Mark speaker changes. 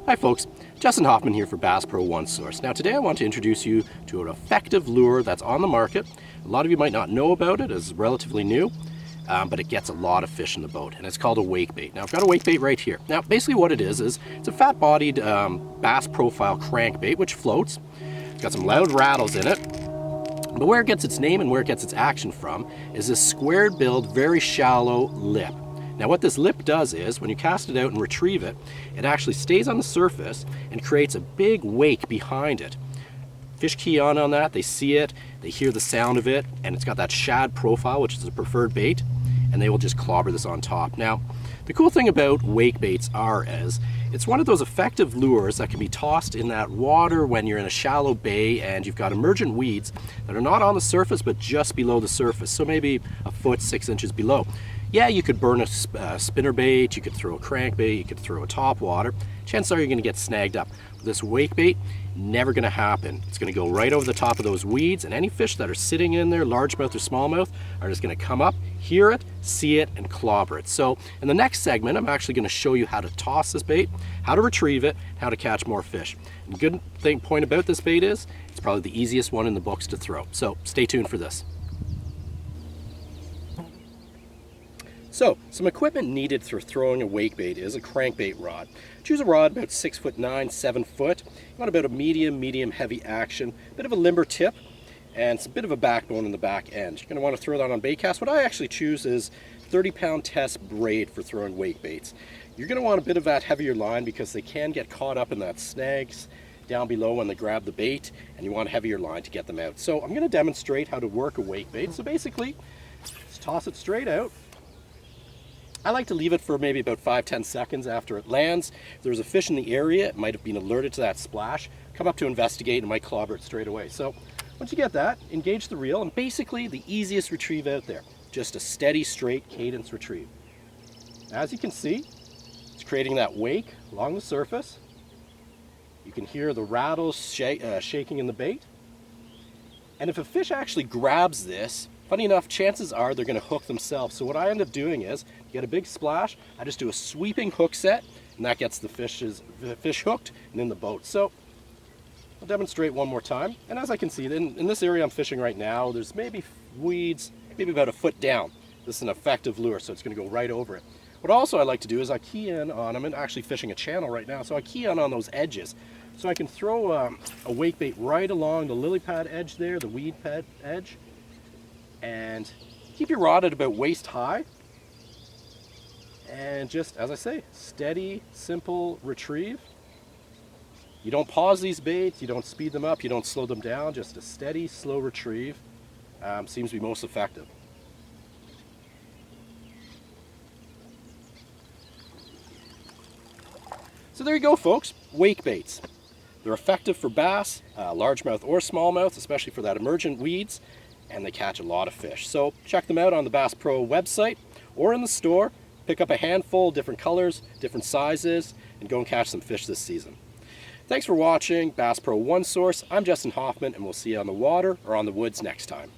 Speaker 1: Hi folks, Justin Hoffman here for Bass Pro One Source. Now today I want to introduce you to an effective lure that's on the market. A lot of you might not know about it, it's relatively new, but it gets a lot of fish in the boat, and it's called a wake bait. Now I've got a wake bait right here. Now basically what it is it's a fat-bodied bass profile crankbait which floats. It's got some loud rattles in it, but where it gets its name and where it gets its action from is this squared-billed, very shallow lip. Now what this lip does is, when you cast it out and retrieve it, it actually stays on the surface and creates a big wake behind it. Fish key on that, they see it, they hear the sound of it, and it's got that shad profile, which is a preferred bait, and they will just clobber this on top. Now, the cool thing about wake baits is, it's one of those effective lures that can be tossed in that water when you're in a shallow bay and you've got emergent weeds that are not on the surface but just below the surface, so maybe a foot, 6 inches below. Yeah, you could burn a spinner bait, you could throw a crankbait, you could throw a top water. Chances are you're going to get snagged up. With this wake bait, never going to happen. It's going to go right over the top of those weeds, and any fish that are sitting in there, largemouth or smallmouth, are just going to come up, hear it, see it, and clobber it. So in the next segment, I'm actually going to show you how to toss this bait, how to retrieve it, how to catch more fish. And the good point about this bait is, it's probably the easiest one in the books to throw. So stay tuned for this. So, some equipment needed for throwing a wake bait is a crankbait rod. Choose a rod about 6'9", 7 foot. You want about a medium heavy action, bit of a limber tip, and it's a bit of a backbone in the back end. You're going to want to throw that on bait cast. What I actually choose is 30-pound test braid for throwing wake baits. You're going to want a bit of that heavier line because they can get caught up in that snags down below when they grab the bait, and you want a heavier line to get them out. So I'm going to demonstrate how to work a wake bait. So basically, just toss it straight out. I like to leave it for maybe about 5-10 seconds after it lands. If there's a fish in the area, it might have been alerted to that splash. Come up to investigate and might clobber it straight away. So once you get that, engage the reel, and basically the easiest retrieve out there. Just a steady, straight cadence retrieve. As you can see, it's creating that wake along the surface. You can hear the rattles shaking in the bait. And if a fish actually grabs this, funny enough, chances are they're going to hook themselves. So what I end up doing is, to get a big splash, I just do a sweeping hook set, and that gets the fish hooked and in the boat. So I'll demonstrate one more time. And as I can see, in this area I'm fishing right now, there's maybe weeds, maybe about a foot down. This is an effective lure, so it's going to go right over it. What also I like to do is I key in on, I'm actually fishing a channel right now, so I key in on those edges. So I can throw a wake bait right along the lily pad edge there, the weed pad edge, and keep your rod at about waist high, and just, as I say, steady, simple retrieve. You don't pause these baits, you don't speed them up, you don't slow them down, just a steady, slow retrieve seems to be most effective. So there you go, folks, wake baits. They're effective for bass, largemouth or smallmouth, especially for that emergent weeds, and they catch a lot of fish. So check them out on the Bass Pro website or in the store. Pick up a handful, different colors, different sizes, and go and catch some fish this season. Thanks for watching Bass Pro One Source. I'm Justin Hoffman, and we'll see you on the water or on the woods next time.